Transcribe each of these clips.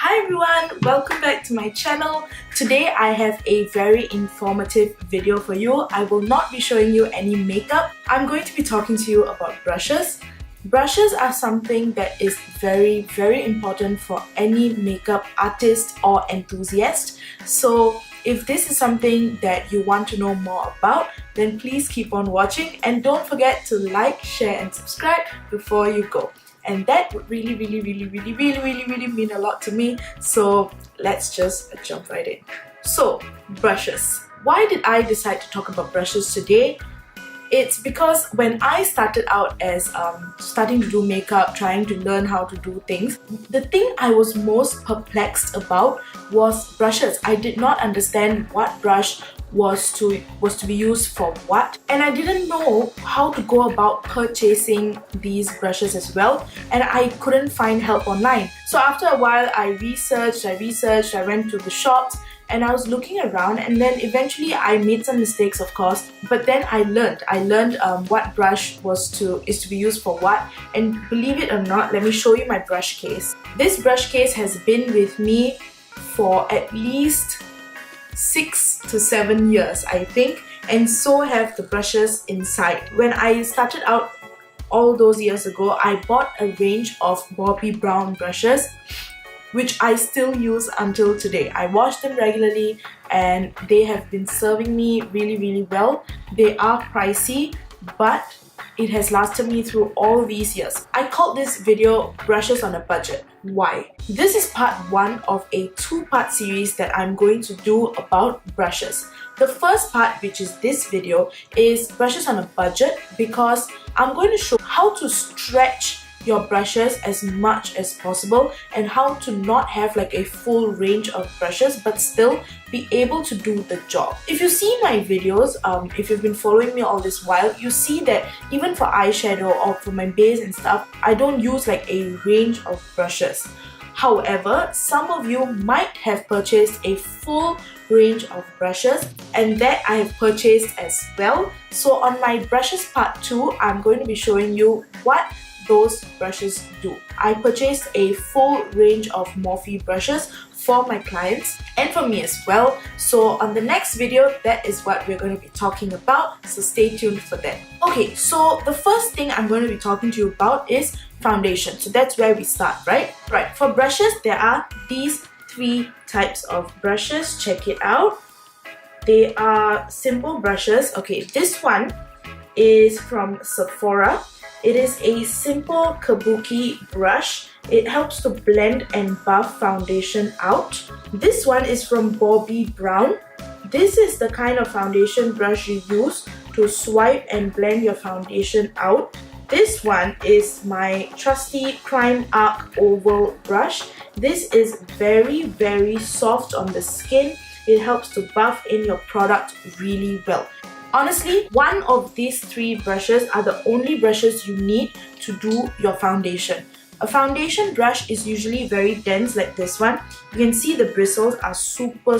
Hi everyone, welcome back to my channel. Today I have a very informative video for you. I will not be showing you any makeup. I'm going to be talking to you about brushes. Brushes are something that is very important for any makeup artist or enthusiast. So if this is something that you want to know more about, then please keep on watching and don't forget to like, share and subscribe before you go. And that would really mean a lot to me. So let's just jump right in. So, brushes. Why did I decide to talk about brushes today? It's because when I started out as starting to do makeup, trying to learn how to do things, the thing I was most perplexed about was brushes. I did not understand what brush was to be used for what, and I didn't know how to go about purchasing these brushes as well, and I couldn't find help online. So after a while I researched, I went to the shops and I was looking around, and then eventually I made some mistakes, of course, but then I learned what brush is to be used for what. And believe it or not, let me show you my brush case. This brush case has been with me for at least 6 to 7 years, I think, and so have the brushes inside. When I started out all those years ago, I bought a range of Bobbi Brown brushes, which I still use until today. I wash them regularly and they have been serving me really well. They are pricey, but it has lasted me through all these years. I called this video Brushes on a Budget. Why? This is part 1 of a 2-part series that I'm going to do about brushes. The first part, which is this video, is brushes on a budget, because I'm going to show how to stretch your brushes as much as possible and how to not have like a full range of brushes but still be able to do the job. If you see my videos, if you've been following me all this while, you see that even for eyeshadow or for my base and stuff, I don't use like a range of brushes. However, some of you might have purchased a full range of brushes, and that I have purchased as well. So on my brushes part 2, I'm going to be showing you what those brushes do. I purchased a full range of Morphe brushes for my clients and for me as well. So on the next video, that is what we're going to be talking about, so stay tuned for that. Okay, so the first thing I'm going to be talking to you about is foundation. So that's where we start, right? Right, for brushes, there are these 3 types of brushes. Check it out. They are simple brushes. Okay, this one is from Sephora. It is a simple kabuki brush. It helps to blend and buff foundation out. This one is from Bobbi Brown. This is the kind of foundation brush you use to swipe and blend your foundation out. This one is my trusty Crime Arc Oval brush. This is very soft on the skin. It helps to buff in your product really well. Honestly, one of these 3 brushes are the only brushes you need to do your foundation. A foundation brush is usually very dense like this one. You can see the bristles are super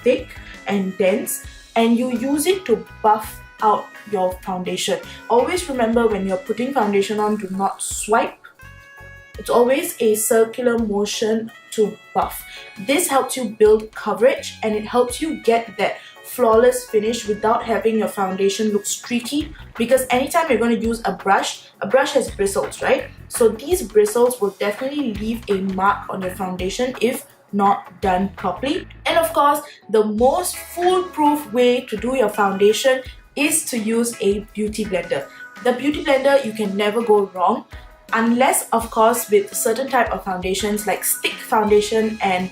thick and dense, and you use it to buff out your foundation. Always remember, when you're putting foundation on, do not swipe. It's always a circular motion to buff. This helps you build coverage and it helps you get that flawless finish without having your foundation look streaky, because anytime you're going to use a brush has bristles, right? So these bristles will definitely leave a mark on your foundation if not done properly. And of course, the most foolproof way to do your foundation is to use a beauty blender. The beauty blender, you can never go wrong, unless of course with certain type of foundations like stick foundation and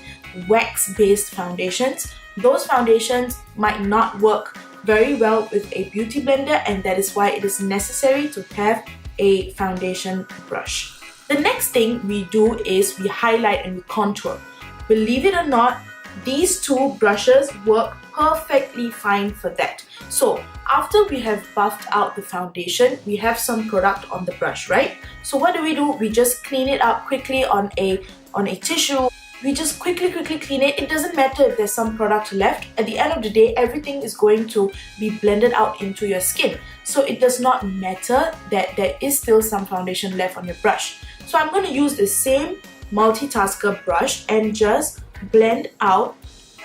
wax based foundations. Those foundations might not work very well with a beauty blender, and that is why it is necessary to have a foundation brush. The next thing we do is we highlight and we contour. Believe it or not, these 2 brushes work perfectly fine for that. So after we have buffed out the foundation, we have some product on the brush, right? So what do? We just clean it up quickly on a tissue. We just quickly clean it. It doesn't matter if there's some product left. At the end of the day, everything is going to be blended out into your skin. So it does not matter that there is still some foundation left on your brush. So I'm going to use the same multitasker brush and just blend out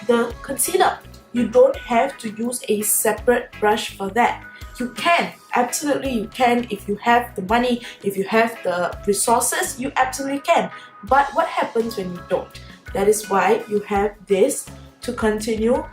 the concealer. You don't have to use a separate brush for that. You can, absolutely you can. If you have the money, if you have the resources, you absolutely can. But what happens when you don't? That is why you have this to continue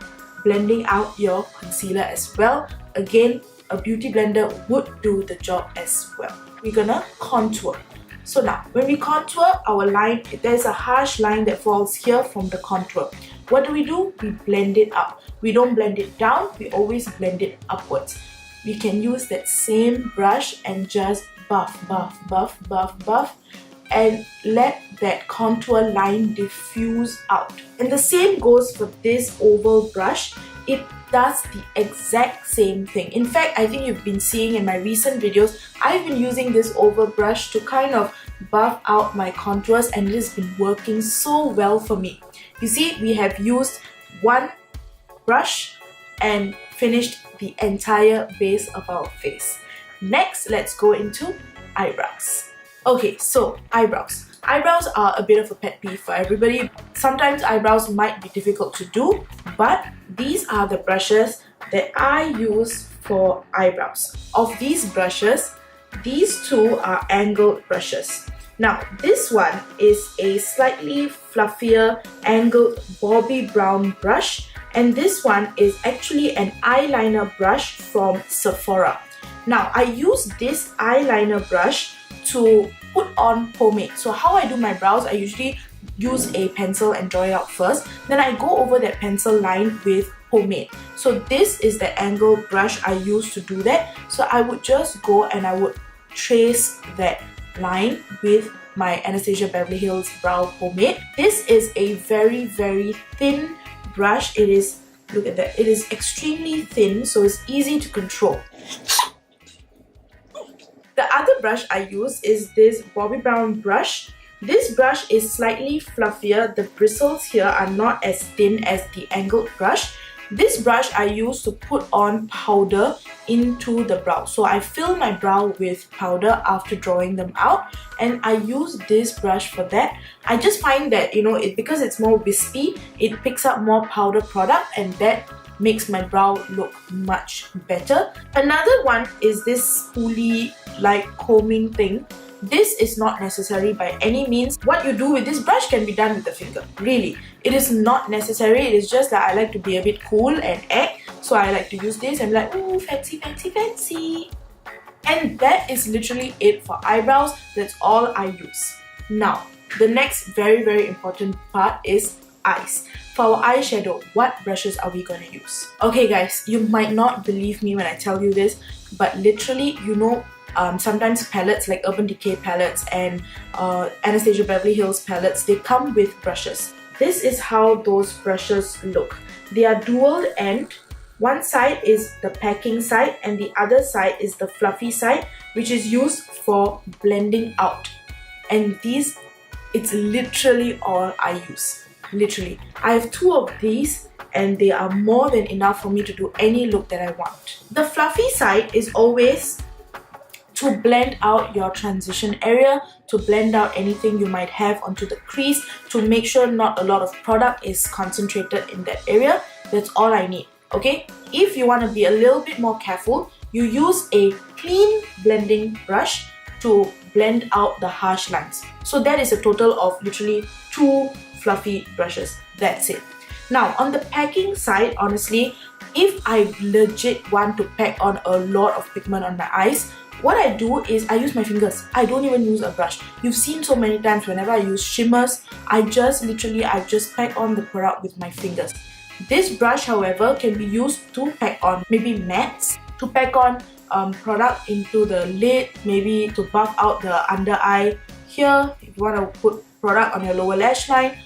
blending out your concealer as well. Again, a beauty blender would do the job as well. We're gonna contour. So now, when we contour our line, there's a harsh line that falls here from the contour. What do? We blend it up. We don't blend it down, we always blend it upwards. We can use that same brush and just buff and let that contour line diffuse out. And the same goes for this oval brush. It does the exact same thing. In fact, I think you've been seeing in my recent videos, I've been using this oval brush to kind of buff out my contours, and it has been working so well for me. You see, we have used one brush and finished the entire base of our face. Next, let's go into eyebrows. Okay, so eyebrows. Eyebrows are a bit of a pet peeve for everybody. Sometimes eyebrows might be difficult to do, but these are the brushes that I use for eyebrows. Of these brushes, these two are angled brushes. Now, this one is a slightly fluffier angled Bobbi Brown brush, and this one is actually an eyeliner brush from Sephora. Now, I use this eyeliner brush to put on pomade. So how I do my brows, I usually use a pencil and draw it out first. Then I go over that pencil line with pomade. So this is the angled brush I use to do that. So I would just go and I would trace that line with my Anastasia Beverly Hills brow pomade. This is a very thin brush. It is, look at that, it is extremely thin, so it's easy to control. The other brush I use is this Bobbi Brown brush. This brush is slightly fluffier. The bristles here are not as thin as the angled brush. This brush I use to put on powder into the brow. So I fill my brow with powder after drawing them out, and I use this brush for that. I just find that, you know, because it's more wispy, it picks up more powder product, and that makes my brow look much better. Another one is this spoolie like combing thing. This is not necessary by any means. What you do with this brush can be done with the finger. Really, it is not necessary. It is just that I like to be a bit cool and act, so I like to use this and be like, ooh, fancy. And that is literally it for eyebrows. That's all I use. Now, the next very important part is eyes. For our eyeshadow, what brushes are we gonna use? Okay guys, you might not believe me when I tell you this, but literally, you know, sometimes palettes like Urban Decay palettes and Anastasia Beverly Hills palettes, they come with brushes. This is how those brushes look. They are dual end. One side is the packing side and the other side is the fluffy side, which is used for blending out. And these, it's literally all I use. Literally. I have two of these and they are more than enough for me to do any look that I want. The fluffy side is always to blend out your transition area, to blend out anything you might have onto the crease, to make sure not a lot of product is concentrated in that area. That's all I need, okay? If you want to be a little bit more careful, you use a clean blending brush to blend out the harsh lines. So that is a total of literally 2 fluffy brushes. That's it. Now, on the packing side, honestly, if I legit want to pack on a lot of pigment on my eyes, what I do is I use my fingers. I don't even use a brush. You've seen so many times whenever I use shimmers, I just pack on the product with my fingers. This brush, however, can be used to pack on maybe mattes, to pack on product into the lid, maybe to buff out the under eye here, if you want to put product on your lower lash line,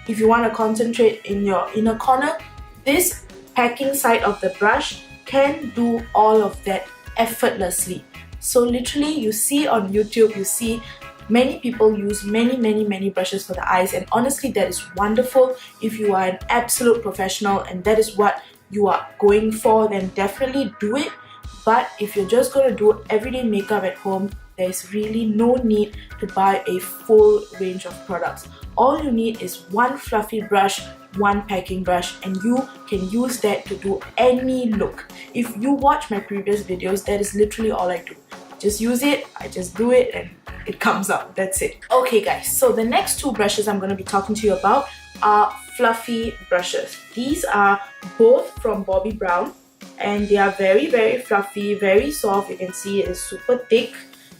if you want to concentrate in your inner corner. This packing side of the brush can do all of that effortlessly. So literally, you see on YouTube, you see many people use many brushes for the eyes, and honestly that is wonderful. If you are an absolute professional and that is what you are going for, then definitely do it. But if you're just going to do everyday makeup at home, there's really no need to buy a full range of products. All you need is one fluffy brush, one packing brush, and you can use that to do any look. If you watch my previous videos, that is literally all I do. Just use it, I just do it, and it comes out. That's it. Okay guys, so the next two brushes I'm going to be talking to you about are fluffy brushes. These are both from Bobbi Brown, and they are very fluffy, very soft. You can see it is super thick.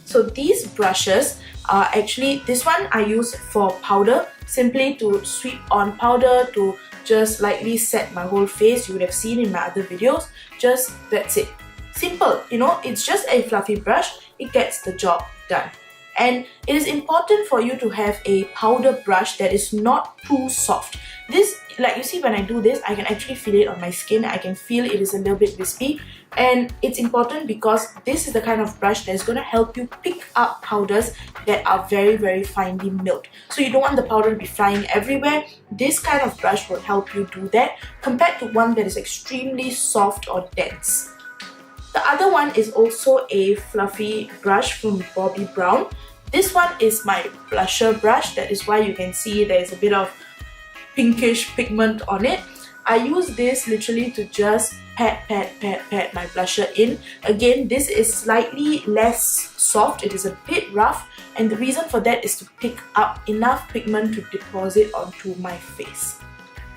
So these brushes are actually, this one I use for powder, simply to sweep on powder, to just lightly set my whole face. You would have seen in my other videos. Just that's it. Simple, you know, it's just a fluffy brush. It gets the job done. And it is important for you to have a powder brush that is not too soft. This, like you see when I do this, I can actually feel it on my skin. I can feel it is a little bit wispy, and it's important because this is the kind of brush that is going to help you pick up powders that are very finely milled. So you don't want the powder to be flying everywhere. This kind of brush will help you do that compared to one that is extremely soft or dense. The other one is also a fluffy brush from Bobbi Brown. This one is my blusher brush. That is why you can see there is a bit of pinkish pigment on it. I use this literally to just pat my blusher in. Again, this is slightly less soft. It is a bit rough, and the reason for that is to pick up enough pigment to deposit onto my face.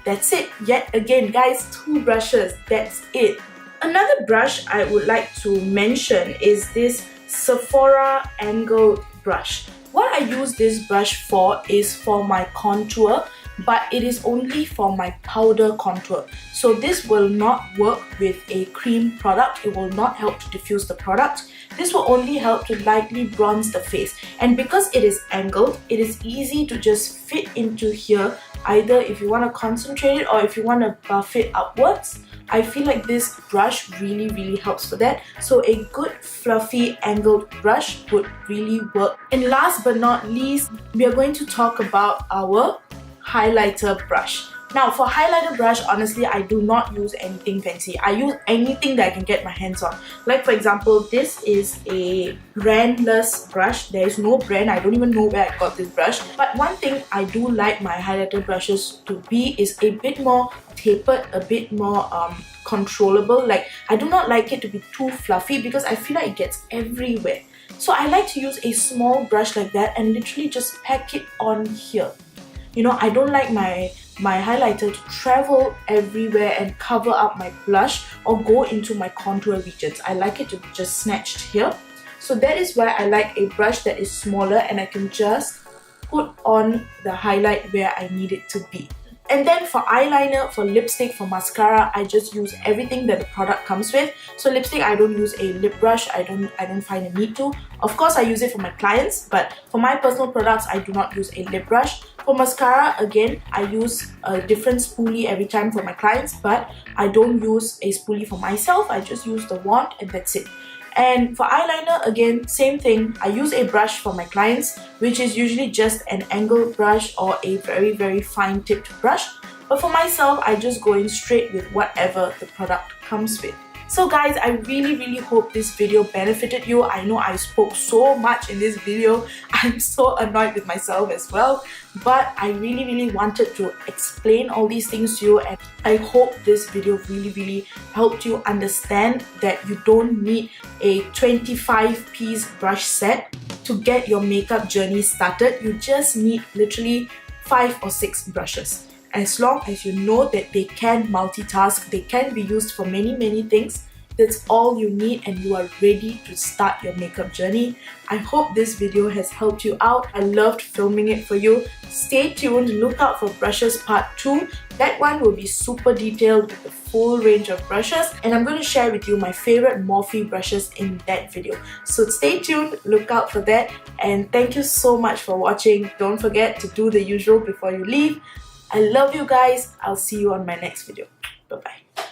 That's it. Yet again guys, two brushes, that's it. Another brush I would like to mention is this Sephora angled brush. What I use this brush for is for my contour, but it is only for my powder contour. So this will not work with a cream product. It will not help to diffuse the product. This will only help to lightly bronze the face. And because it is angled, it is easy to just fit into here, either if you want to concentrate it or if you want to buff it upwards. I feel like this brush really helps for that. So a good fluffy angled brush would really work. And last but not least, we are going to talk about our highlighter brush. Now for highlighter brush, honestly, I do not use anything fancy. I use anything that I can get my hands on. Like for example, this is a brandless brush. There is no brand. I don't even know where I got this brush. But one thing I do like my highlighter brushes to be is a bit more tapered, a bit more controllable. Like I do not like it to be too fluffy because I feel like it gets everywhere. So I like to use a small brush like that and literally just pack it on here. You know, I don't like my highlighter to travel everywhere and cover up my blush or go into my contour regions. I like it to be just snatched here. So that is why I like a brush that is smaller and I can just put on the highlight where I need it to be. And then for eyeliner, for lipstick, for mascara, I just use everything that the product comes with. So lipstick, I don't use a lip brush. I don't find a need to. Of course, I use it for my clients, but for my personal products, I do not use a lip brush. For mascara, again, I use a different spoolie every time for my clients, but I don't use a spoolie for myself. I just use the wand and that's it. And for eyeliner, again, same thing. I use a brush for my clients, which is usually just an angled brush or a very fine tipped brush. But for myself, I just go in straight with whatever the product comes with. So guys, I really hope this video benefited you. I know I spoke so much in this video. I'm so annoyed with myself as well. But I really wanted to explain all these things to you, and I hope this video really helped you understand that you don't need a 25-piece brush set to get your makeup journey started. You just need literally 5 or 6 brushes. As long as you know that they can multitask, they can be used for many things, that's all you need and you are ready to start your makeup journey. I hope this video has helped you out. I loved filming it for you. Stay tuned, look out for brushes part 2. That one will be super detailed with the full range of brushes, and I'm going to share with you my favorite Morphe brushes in that video. So stay tuned, look out for that, and thank you so much for watching. Don't forget to do the usual before you leave. I love you guys. I'll see you on my next video. Bye-bye.